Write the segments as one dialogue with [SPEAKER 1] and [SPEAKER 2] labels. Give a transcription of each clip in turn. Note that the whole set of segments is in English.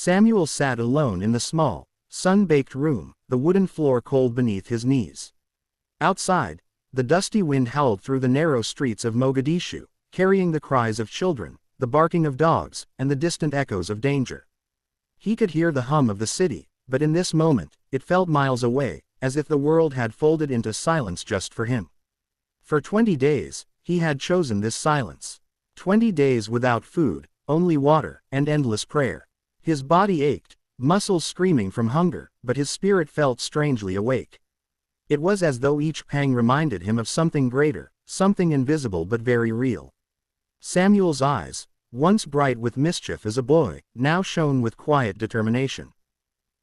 [SPEAKER 1] Samuel sat alone in the small, sun-baked room, the wooden floor cold beneath his knees. Outside, the dusty wind howled through the narrow streets of Mogadishu, carrying the cries of children, the barking of dogs, and the distant echoes of danger. He could hear the hum of the city, but in this moment, it felt miles away, as if the world had folded into silence just for him. For 20 days, he had chosen this silence. 20 days without food, only water, and endless prayer. His body ached, muscles screaming from hunger, but his spirit felt strangely awake. It was as though each pang reminded him of something greater, something invisible but very real. Samuel's eyes, once bright with mischief as a boy, now shone with quiet determination.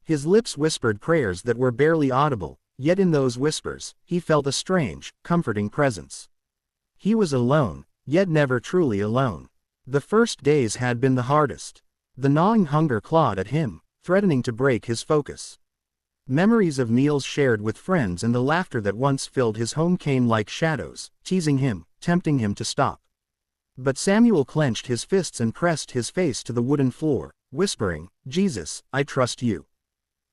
[SPEAKER 1] His lips whispered prayers that were barely audible, yet in those whispers, he felt a strange, comforting presence. He was alone, yet never truly alone. The first days had been the hardest. The gnawing hunger clawed at him, threatening to break his focus. Memories of meals shared with friends and the laughter that once filled his home came like shadows, teasing him, tempting him to stop. But Samuel clenched his fists and pressed his face to the wooden floor, whispering, "Jesus, I trust you.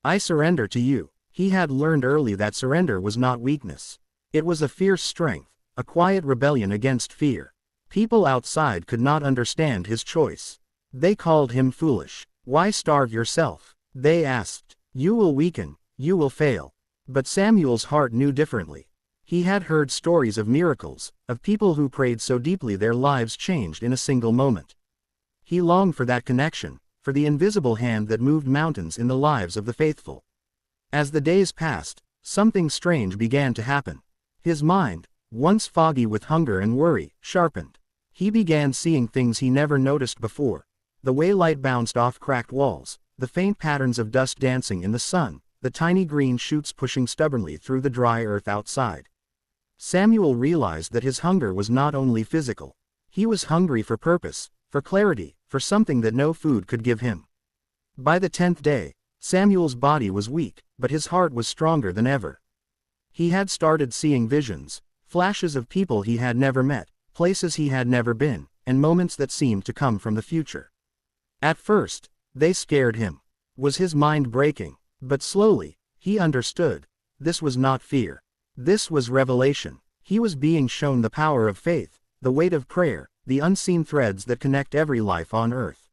[SPEAKER 1] I surrender to you." He had learned early that surrender was not weakness. It was a fierce strength, a quiet rebellion against fear. People outside could not understand his choice. They called him foolish. "Why starve yourself?" they asked. "You will weaken, you will fail." But Samuel's heart knew differently. He had heard stories of miracles, of people who prayed so deeply their lives changed in a single moment. He longed for that connection, for the invisible hand that moved mountains in the lives of the faithful. As the days passed, something strange began to happen. His mind, once foggy with hunger and worry, sharpened. He began seeing things he never noticed before. The way light bounced off cracked walls, the faint patterns of dust dancing in the sun, the tiny green shoots pushing stubbornly through the dry earth outside. Samuel realized that his hunger was not only physical. He was hungry for purpose, for clarity, for something that no food could give him. By the 10th day, Samuel's body was weak, but his heart was stronger than ever. He had started seeing visions, flashes of people he had never met, places he had never been, and moments that seemed to come from the future. At first, they scared him. Was his mind breaking? But slowly, he understood. This was not fear. This was revelation. He was being shown the power of faith, the weight of prayer, the unseen threads that connect every life on earth.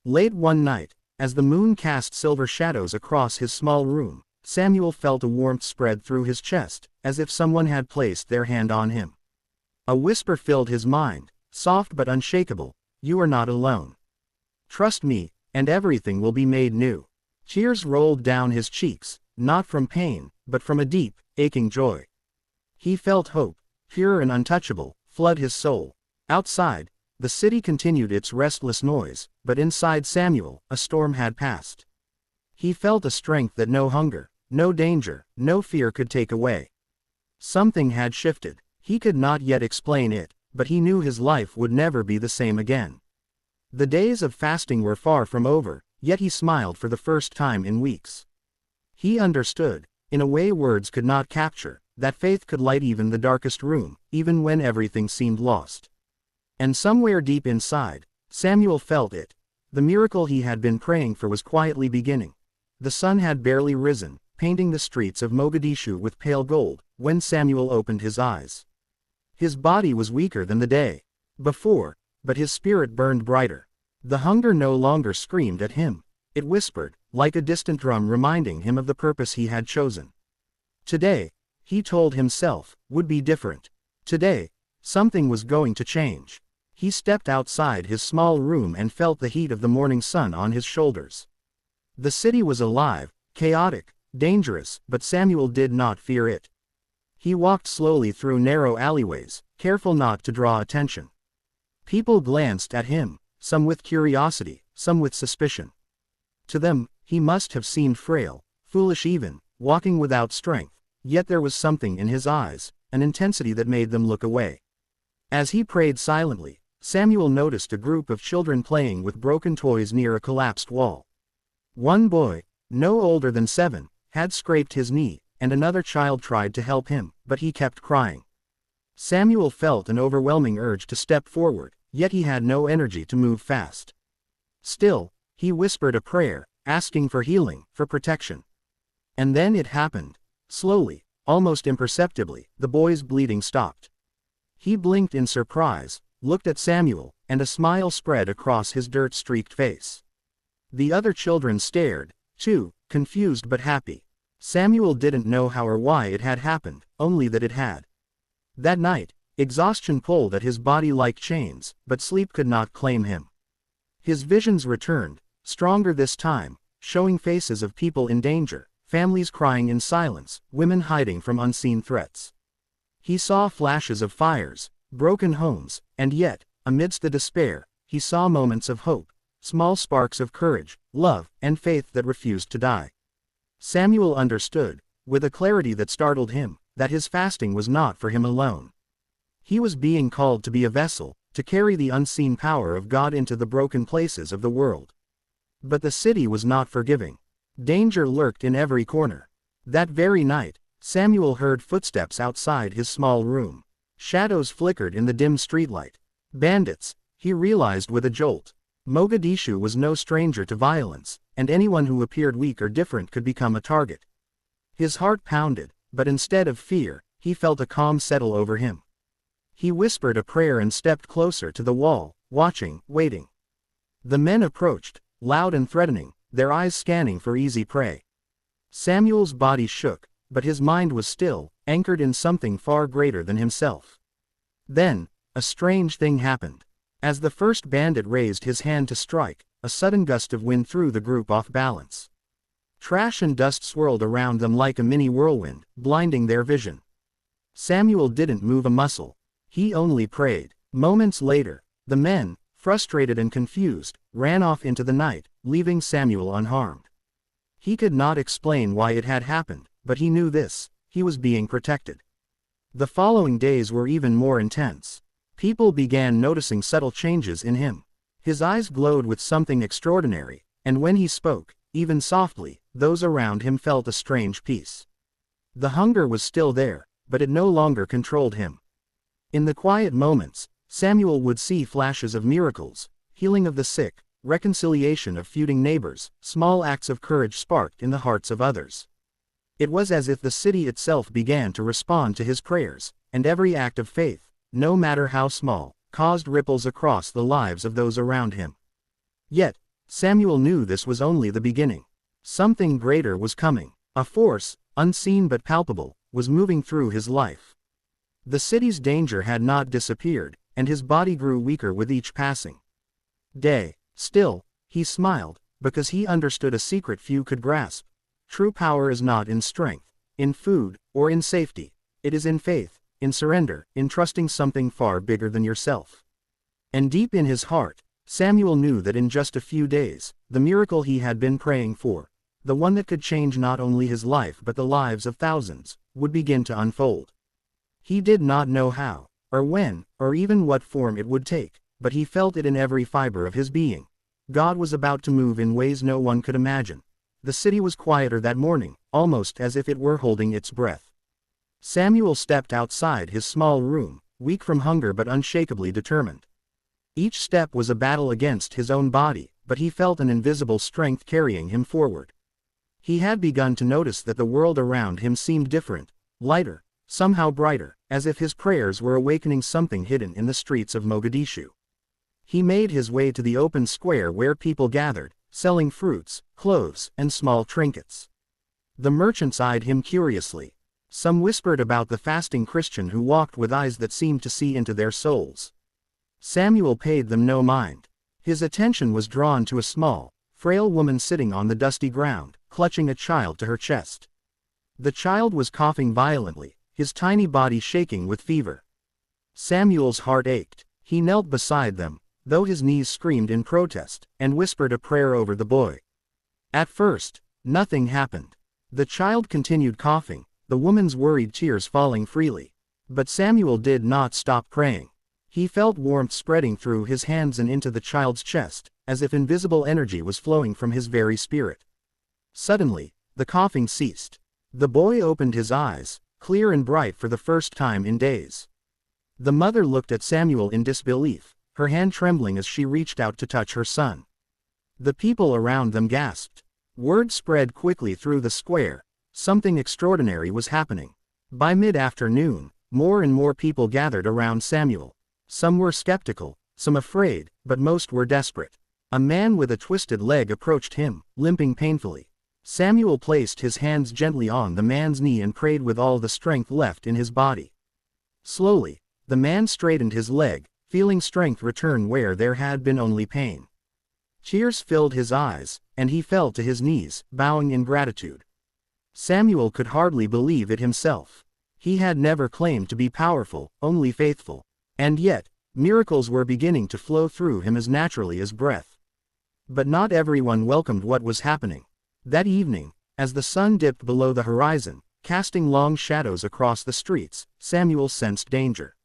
[SPEAKER 1] Late one night, as the moon cast silver shadows across his small room, Samuel felt a warmth spread through his chest, as if someone had placed their hand on him. A whisper filled his mind, soft but unshakable, "You are not alone. Trust me, and everything will be made new." Tears rolled down his cheeks, not from pain, but from a deep, aching joy. He felt hope, pure and untouchable, flood his soul. Outside, the city continued its restless noise, but inside Samuel, a storm had passed. He felt a strength that no hunger, no danger, no fear could take away. Something had shifted. He could not yet explain it, but he knew his life would never be the same again. The days of fasting were far from over, yet he smiled for the first time in weeks. He understood, in a way words could not capture, that faith could light even the darkest room, even when everything seemed lost. And somewhere deep inside, Samuel felt it. The miracle he had been praying for was quietly beginning. The sun had barely risen, painting the streets of Mogadishu with pale gold, when Samuel opened his eyes. His body was weaker than the day before, but his spirit burned brighter. The hunger no longer screamed at him. It whispered, like a distant drum reminding him of the purpose he had chosen. Today, he told himself, would be different. Today, something was going to change. He stepped outside his small room and felt the heat of the morning sun on his shoulders. The city was alive, chaotic, dangerous, but Samuel did not fear it. He walked slowly through narrow alleyways, careful not to draw attention. People glanced at him, some with curiosity, some with suspicion. To them, he must have seemed frail, foolish even, walking without strength, yet there was something in his eyes, an intensity that made them look away. As he prayed silently, Samuel noticed a group of children playing with broken toys near a collapsed wall. One boy, no older than 7, had scraped his knee, and another child tried to help him, but he kept crying. Samuel felt an overwhelming urge to step forward, yet he had no energy to move fast. Still, He whispered a prayer, asking for healing, for protection. And then it happened. Slowly, almost imperceptibly, the boy's bleeding stopped. He blinked in surprise, looked at Samuel, and a smile spread across his dirt-streaked face. The other children stared, too, confused but happy. Samuel didn't know how or why it had happened, only that it had. That night, exhaustion pulled at his body like chains, but sleep could not claim him. His visions returned, stronger this time, showing faces of people in danger, families crying in silence, women hiding from unseen threats. He saw flashes of fires, broken homes, and yet, amidst the despair, he saw moments of hope, small sparks of courage, love, and faith that refused to die. Samuel understood, with a clarity that startled him, that his fasting was not for him alone. He was being called to be a vessel, to carry the unseen power of God into the broken places of the world. But the city was not forgiving. Danger lurked in every corner. That very night, Samuel heard footsteps outside his small room. Shadows flickered in the dim streetlight. Bandits, he realized with a jolt. Mogadishu was no stranger to violence, and anyone who appeared weak or different could become a target. His heart pounded, but instead of fear, he felt a calm settle over him. He whispered a prayer and stepped closer to the wall, watching, waiting. The men approached, loud and threatening, their eyes scanning for easy prey. Samuel's body shook, but his mind was still, anchored in something far greater than himself. Then, a strange thing happened. As the first bandit raised his hand to strike, a sudden gust of wind threw the group off balance. Trash and dust swirled around them like a mini whirlwind, blinding their vision. Samuel didn't move a muscle. He only prayed. Moments later, the men, frustrated and confused, ran off into the night, leaving Samuel unharmed. He could not explain why it had happened, but he knew this: he was being protected. The following days were even more intense. People began noticing subtle changes in him. His eyes glowed with something extraordinary, and when he spoke, even softly, those around him felt a strange peace. The hunger was still there, but it no longer controlled him. In the quiet moments, Samuel would see flashes of miracles, healing of the sick, reconciliation of feuding neighbors, small acts of courage sparked in the hearts of others. It was as if the city itself began to respond to his prayers, and every act of faith, no matter how small, caused ripples across the lives of those around him. Yet, Samuel knew this was only the beginning. Something greater was coming. A force, unseen but palpable, was moving through his life. The city's danger had not disappeared, and his body grew weaker with each passing day. Still, he smiled, because he understood a secret few could grasp. True power is not in strength, in food, or in safety. It is in faith, in surrender, in trusting something far bigger than yourself. And deep in his heart, Samuel knew that in just a few days, the miracle he had been praying for, the one that could change not only his life but the lives of thousands, would begin to unfold. He did not know how, or when, or even what form it would take, but he felt it in every fiber of his being. God was about to move in ways no one could imagine. The city was quieter that morning, almost as if it were holding its breath. Samuel stepped outside his small room, weak from hunger but unshakably determined. Each step was a battle against his own body, but he felt an invisible strength carrying him forward. He had begun to notice that the world around him seemed different, lighter, somehow brighter, as if his prayers were awakening something hidden in the streets of Mogadishu. He made his way to the open square where people gathered, selling fruits, clothes, and small trinkets. The merchants eyed him curiously. Some whispered about the fasting Christian who walked with eyes that seemed to see into their souls. Samuel paid them no mind. His attention was drawn to a small, frail woman sitting on the dusty ground, clutching a child to her chest. The child was coughing violently, his tiny body shaking with fever. Samuel's heart ached. He knelt beside them, though his knees screamed in protest, and whispered a prayer over the boy. At first, nothing happened. The child continued coughing, the woman's worried tears falling freely. But Samuel did not stop praying. He felt warmth spreading through his hands and into the child's chest, as if invisible energy was flowing from his very spirit. Suddenly, the coughing ceased. The boy opened his eyes, clear and bright for the first time in days. The mother looked at Samuel in disbelief, her hand trembling as she reached out to touch her son. The people around them gasped. Word spread quickly through the square. Something extraordinary was happening. By mid-afternoon, more and more people gathered around Samuel. Some were skeptical, some afraid, but most were desperate. A man with a twisted leg approached him, limping painfully. Samuel placed his hands gently on the man's knee and prayed with all the strength left in his body. Slowly, the man straightened his leg, feeling strength return where there had been only pain. Tears filled his eyes, and he fell to his knees, bowing in gratitude. Samuel could hardly believe it himself. He had never claimed to be powerful, only faithful. And yet, miracles were beginning to flow through him as naturally as breath. But not everyone welcomed what was happening. That evening, as the sun dipped below the horizon, casting long shadows across the streets, Samuel sensed danger.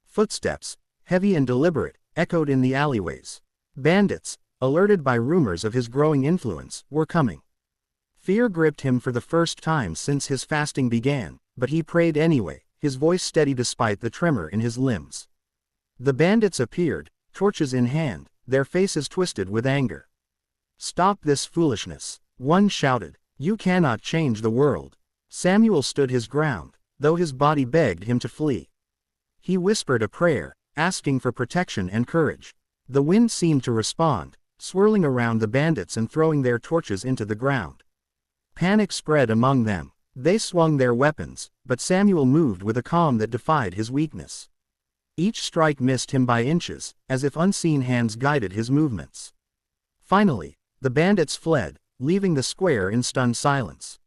[SPEAKER 1] Footsteps, heavy and deliberate, echoed in the alleyways. Bandits, alerted by rumors of his growing influence, were coming. Fear gripped him for the first time since his fasting began, but he prayed anyway, his voice steady despite the tremor in his limbs. The bandits appeared, torches in hand, their faces twisted with anger. "Stop this foolishness," one shouted. "You cannot change the world." Samuel stood his ground, though his body begged him to flee. He whispered a prayer, asking for protection and courage. The wind seemed to respond, swirling around the bandits and throwing their torches into the ground. Panic spread among them. They swung their weapons, but Samuel moved with a calm that defied his weakness. Each strike missed him by inches, as if unseen hands guided his movements. Finally, the bandits fled, leaving the square in stunned silence.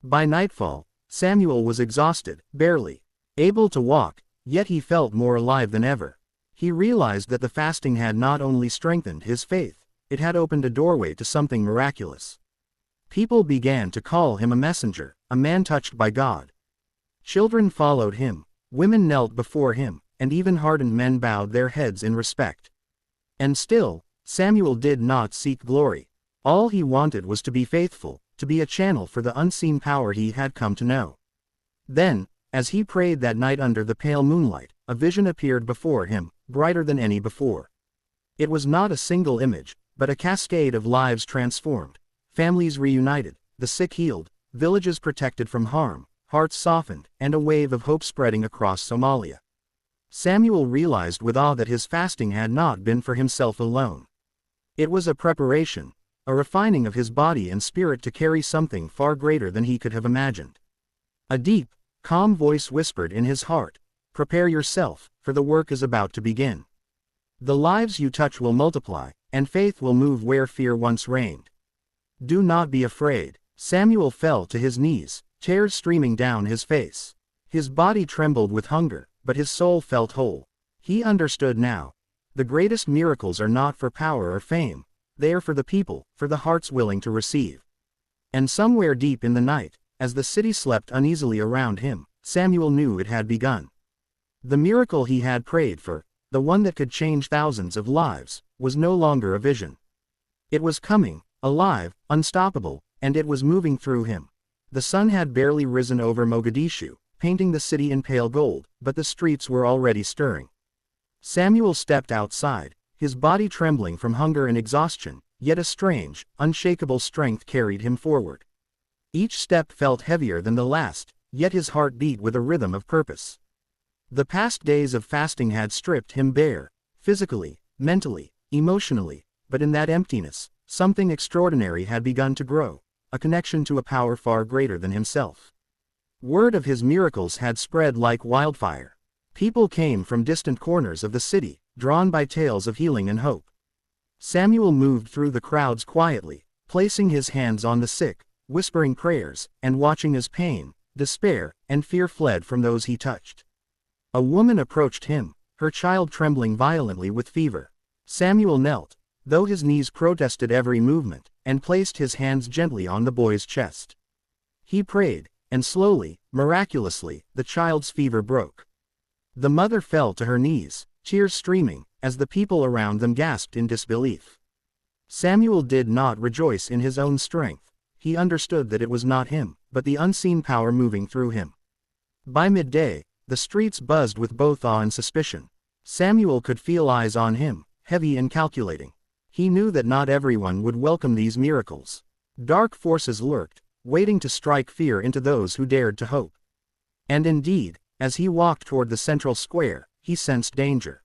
[SPEAKER 1] By nightfall, Samuel was exhausted, barely able to walk, yet he felt more alive than ever. He realized that the fasting had not only strengthened his faith, it had opened a doorway to something miraculous. People began to call him a messenger, a man touched by God. Children followed him, women knelt before him, and even hardened men bowed their heads in respect. And still, Samuel did not seek glory. All he wanted was to be faithful, to be a channel for the unseen power he had come to know. Then, as he prayed that night under the pale moonlight, a vision appeared before him, brighter than any before. It was not a single image, but a cascade of lives transformed. Families reunited, the sick healed, villages protected from harm, hearts softened, and a wave of hope spreading across Somalia. Samuel realized with awe that his fasting had not been for himself alone. It was a preparation, a refining of his body and spirit to carry something far greater than he could have imagined. A deep, calm voice whispered in his heart, "Prepare yourself, for the work is about to begin. The lives you touch will multiply, and faith will move where fear once reigned. Do not be afraid." Samuel fell to his knees, tears streaming down his face. His body trembled with hunger, but his soul felt whole. He understood now. The greatest miracles are not for power or fame, they are for the people, for the hearts willing to receive. And somewhere deep in the night, as the city slept uneasily around him, Samuel knew it had begun. The miracle he had prayed for, the one that could change thousands of lives, was no longer a vision. It was coming, alive, unstoppable, and it was moving through him. The sun had barely risen over Mogadishu, painting the city in pale gold, but the streets were already stirring. Samuel stepped outside, his body trembling from hunger and exhaustion, yet a strange, unshakable strength carried him forward. Each step felt heavier than the last, yet his heart beat with a rhythm of purpose. The past days of fasting had stripped him bare, physically, mentally, emotionally, but in that emptiness, something extraordinary had begun to grow, a connection to a power far greater than himself. Word of his miracles had spread like wildfire. People came from distant corners of the city, drawn by tales of healing and hope. Samuel moved through the crowds quietly, placing his hands on the sick, whispering prayers, and watching as pain, despair, and fear fled from those he touched. A woman approached him, her child trembling violently with fever. Samuel knelt, though his knees protested every movement, and placed his hands gently on the boy's chest. He prayed, and slowly, miraculously, the child's fever broke. The mother fell to her knees, tears streaming, as the people around them gasped in disbelief. Samuel did not rejoice in his own strength. He understood that it was not him, but the unseen power moving through him. By midday, the streets buzzed with both awe and suspicion. Samuel could feel eyes on him, heavy and calculating. He knew that not everyone would welcome these miracles. Dark forces lurked, waiting to strike fear into those who dared to hope. And indeed, as he walked toward the central square, he sensed danger.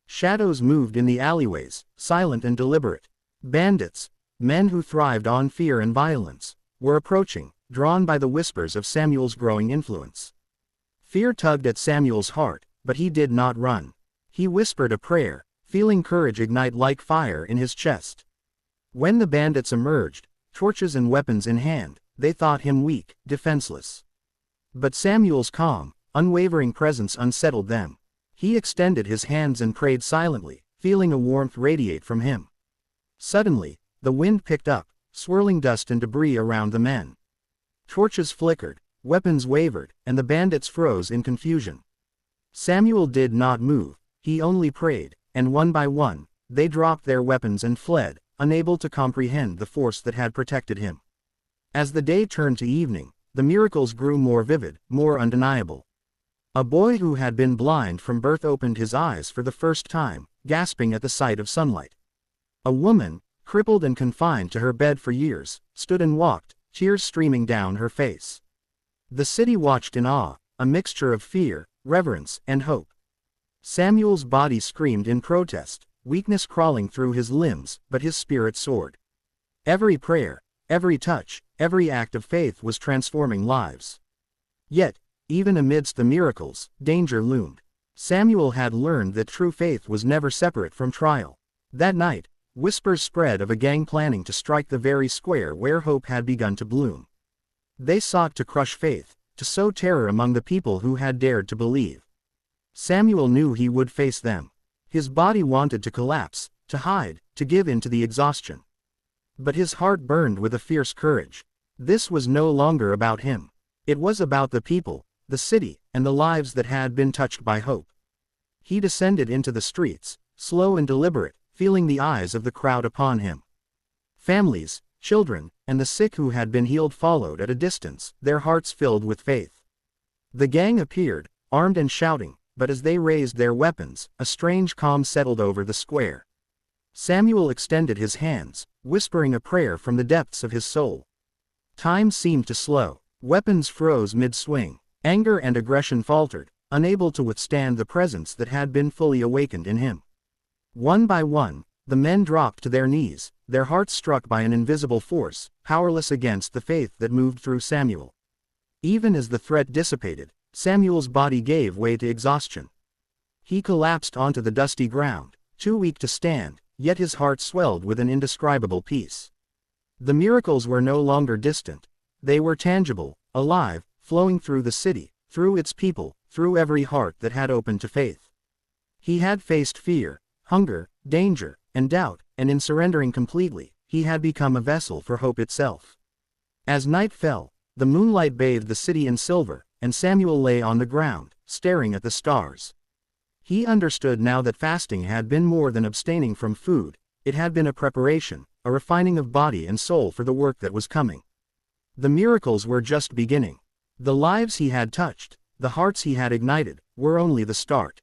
[SPEAKER 1] Shadows moved in the alleyways, silent and deliberate. Bandits, men who thrived on fear and violence, were approaching, drawn by the whispers of Samuel's growing influence. Fear tugged at Samuel's heart, but he did not run. He whispered a prayer, feeling courage ignite like fire in his chest. When the bandits emerged, torches and weapons in hand, they thought him weak, defenseless. But Samuel's calm, unwavering presence unsettled them. He extended his hands and prayed silently, feeling a warmth radiate from him. Suddenly, the wind picked up, swirling dust and debris around the men. Torches flickered, weapons wavered, and the bandits froze in confusion. Samuel did not move, he only prayed, and one by one, they dropped their weapons and fled, unable to comprehend the force that had protected him. As the day turned to evening, the miracles grew more vivid, more undeniable. A boy who had been blind from birth opened his eyes for the first time, gasping at the sight of sunlight. A woman, crippled and confined to her bed for years, stood and walked, tears streaming down her face. The city watched in awe, a mixture of fear, reverence, and hope. Samuel's body screamed in protest, weakness crawling through his limbs, but his spirit soared. Every prayer, every touch, every act of faith was transforming lives. Yet, even amidst the miracles, danger loomed. Samuel had learned that true faith was never separate from trial. That night, whispers spread of a gang planning to strike the very square where hope had begun to bloom. They sought to crush faith, to sow terror among the people who had dared to believe. Samuel knew he would face them. His body wanted to collapse, to hide, to give in to the exhaustion. But his heart burned with a fierce courage. This was no longer about him. It was about the people, the city, and the lives that had been touched by hope. He descended into the streets, slow and deliberate, feeling the eyes of the crowd upon him. Families, children, and the sick who had been healed followed at a distance, their hearts filled with faith. The gang appeared, armed and shouting, but as they raised their weapons, a strange calm settled over the square. Samuel extended his hands, whispering a prayer from the depths of his soul. Time seemed to slow. Weapons froze mid-swing. Anger and aggression faltered, unable to withstand the presence that had been fully awakened in him. One by one, the men dropped to their knees, their hearts struck by an invisible force, powerless against the faith that moved through Samuel. Even as the threat dissipated, Samuel's body gave way to exhaustion. He collapsed onto the dusty ground, too weak to stand, yet his heart swelled with an indescribable peace. The miracles were no longer distant. They were tangible, alive, flowing through the city, through its people, through every heart that had opened to faith. He had faced fear, hunger, danger, and doubt, and in surrendering completely, he had become a vessel for hope itself. As night fell, the moonlight bathed the city in silver, and Samuel lay on the ground, staring at the stars. He understood now that fasting had been more than abstaining from food, it had been a preparation, a refining of body and soul for the work that was coming. The miracles were just beginning. The lives he had touched, the hearts he had ignited, were only the start.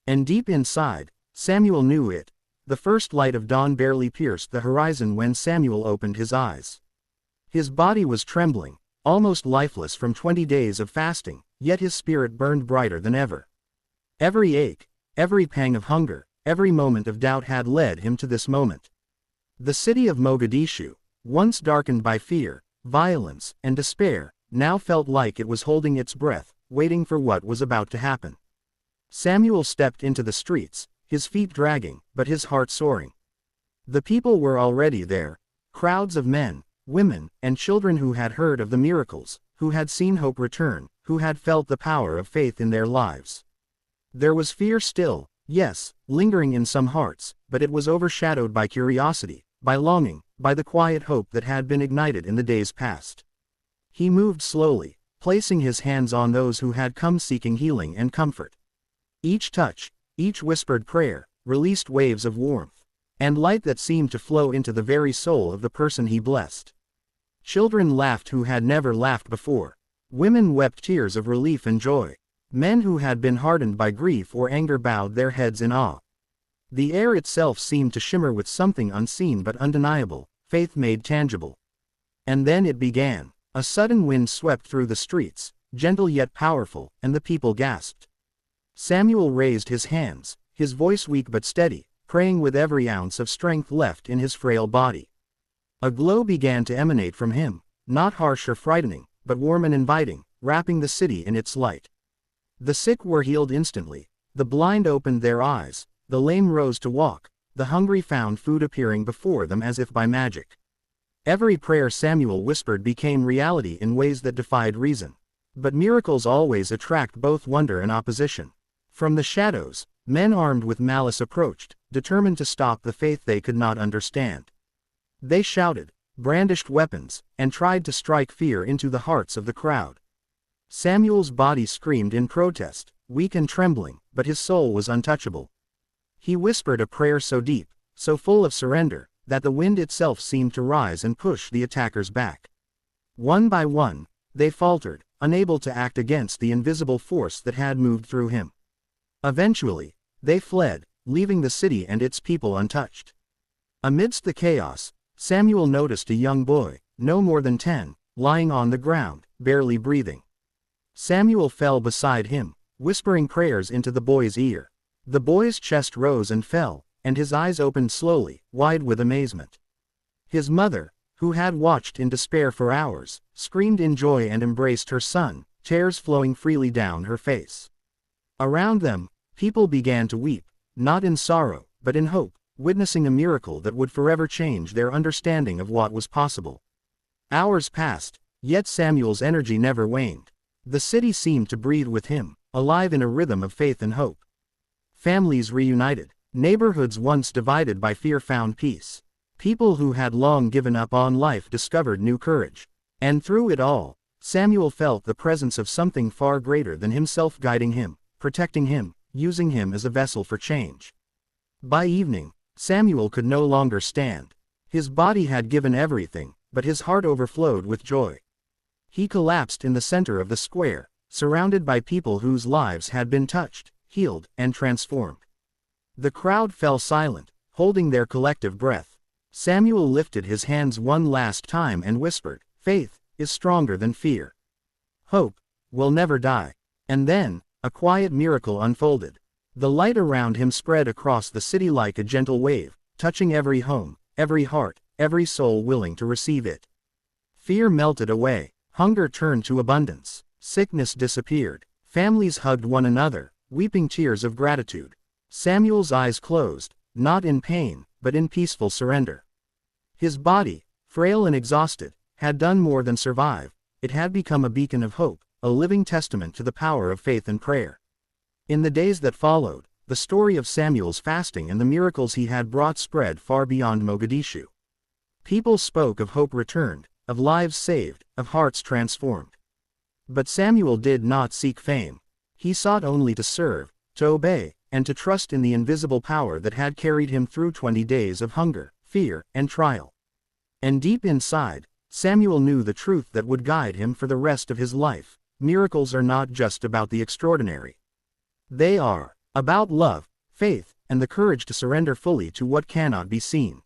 [SPEAKER 1] And deep inside, Samuel knew it. The first light of dawn barely pierced the horizon when Samuel opened his eyes. His body was trembling, almost lifeless from 20 days of fasting, yet his spirit burned brighter than ever. Every ache, every pang of hunger, every moment of doubt had led him to this moment. The city of Mogadishu, once darkened by fear, violence, and despair, now felt like it was holding its breath, waiting for what was about to happen. Samuel stepped into the streets, his feet dragging, but his heart soaring. The people were already there, crowds of men, women, and children who had heard of the miracles, who had seen hope return, who had felt the power of faith in their lives. There was fear still, yes, lingering in some hearts, but it was overshadowed by curiosity, by longing, by the quiet hope that had been ignited in the days past. He moved slowly, placing his hands on those who had come seeking healing and comfort. Each touch, each whispered prayer, released waves of warmth and light that seemed to flow into the very soul of the person he blessed. Children laughed who had never laughed before. Women wept tears of relief and joy. Men who had been hardened by grief or anger bowed their heads in awe. The air itself seemed to shimmer with something unseen but undeniable, faith made tangible. And then it began. A sudden wind swept through the streets, gentle yet powerful, and the people gasped. Samuel raised his hands, his voice weak but steady, praying with every ounce of strength left in his frail body. A glow began to emanate from him, not harsh or frightening, but warm and inviting, wrapping the city in its light. The sick were healed instantly, the blind opened their eyes, the lame rose to walk, the hungry found food appearing before them as if by magic. Every prayer Samuel whispered became reality in ways that defied reason. But miracles always attract both wonder and opposition. From the shadows, men armed with malice approached, determined to stop the faith they could not understand. They shouted, brandished weapons, and tried to strike fear into the hearts of the crowd. Samuel's body screamed in protest, weak and trembling, but his soul was untouchable. He whispered a prayer so deep, so full of surrender, that the wind itself seemed to rise and push the attackers back. One by one, they faltered, unable to act against the invisible force that had moved through him. Eventually, they fled, leaving the city and its people untouched. Amidst the chaos, Samuel noticed a young boy, no more than 10, lying on the ground, barely breathing. Samuel fell beside him, whispering prayers into the boy's ear. The boy's chest rose and fell, and his eyes opened slowly, wide with amazement. His mother, who had watched in despair for hours, screamed in joy and embraced her son, tears flowing freely down her face. Around them, people began to weep, not in sorrow, but in hope, witnessing a miracle that would forever change their understanding of what was possible. Hours passed, yet Samuel's energy never waned. The city seemed to breathe with him, alive in a rhythm of faith and hope. Families reunited, neighborhoods once divided by fear found peace. People who had long given up on life discovered new courage. And through it all, Samuel felt the presence of something far greater than himself guiding him, protecting him, using him as a vessel for change. By evening, Samuel could no longer stand. His body had given everything, but his heart overflowed with joy. He collapsed in the center of the square, surrounded by people whose lives had been touched, healed, and transformed. The crowd fell silent, holding their collective breath. Samuel lifted his hands one last time and whispered, "Faith is stronger than fear. Hope will never die." And then, a quiet miracle unfolded. The light around him spread across the city like a gentle wave, touching every home, every heart, every soul willing to receive it. Fear melted away, hunger turned to abundance, sickness disappeared, families hugged one another, weeping tears of gratitude. Samuel's eyes closed, not in pain, but in peaceful surrender. His body, frail and exhausted, had done more than survive. It had become a beacon of hope, a living testament to the power of faith and prayer. In the days that followed, the story of Samuel's fasting and the miracles he had brought spread far beyond Mogadishu. People spoke of hope returned, of lives saved, of hearts transformed. But Samuel did not seek fame. He sought only to serve, to obey, and to trust in the invisible power that had carried him through 20 days of hunger, fear, and trial. And deep inside, Samuel knew the truth that would guide him for the rest of his life. Miracles are not just about the extraordinary. They are about love, faith, and the courage to surrender fully to what cannot be seen.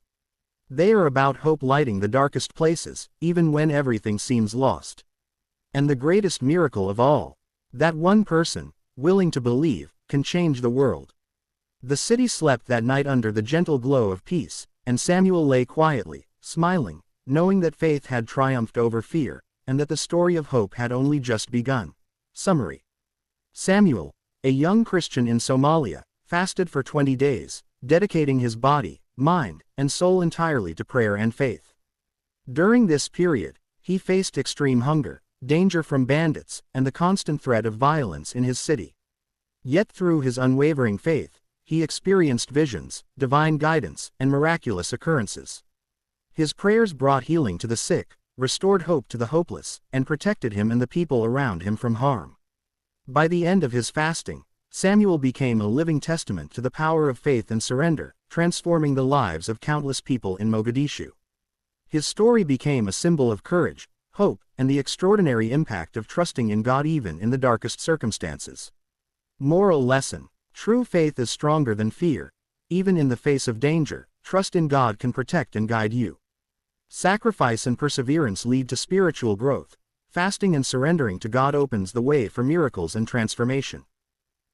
[SPEAKER 1] They are about hope lighting the darkest places, even when everything seems lost. And the greatest miracle of all, that one person, willing to believe, can change the world. The city slept that night under the gentle glow of peace, and Samuel lay quietly, smiling, knowing that faith had triumphed over fear, and that the story of hope had only just begun. Summary. Samuel, a young Christian in Somalia, fasted for 20 days, dedicating his body, mind, and soul entirely to prayer and faith. During this period, he faced extreme hunger, danger from bandits, and the constant threat of violence in his city. Yet through his unwavering faith, he experienced visions, divine guidance, and miraculous occurrences. His prayers brought healing to the sick, restored hope to the hopeless, and protected him and the people around him from harm. By the end of his fasting, Samuel became a living testament to the power of faith and surrender, transforming the lives of countless people in Mogadishu. His story became a symbol of courage, hope, and the extraordinary impact of trusting in God even in the darkest circumstances. Moral lesson: true faith is stronger than fear. even in the face of danger, trust in God can protect and guide you. Sacrifice and perseverance lead to spiritual growth. Fasting and surrendering to God opens the way for miracles and transformation.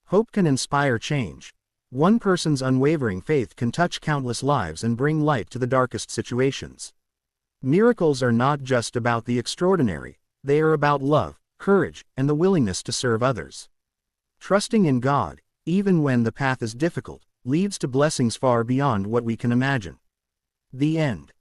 [SPEAKER 1] Hope can inspire change. One person's unwavering faith can touch countless lives and bring light to the darkest situations. Miracles are not just about the extraordinary, they are about love, courage, and the willingness to serve others. Trusting in God, even when the path is difficult, leads to blessings far beyond what we can imagine. The end.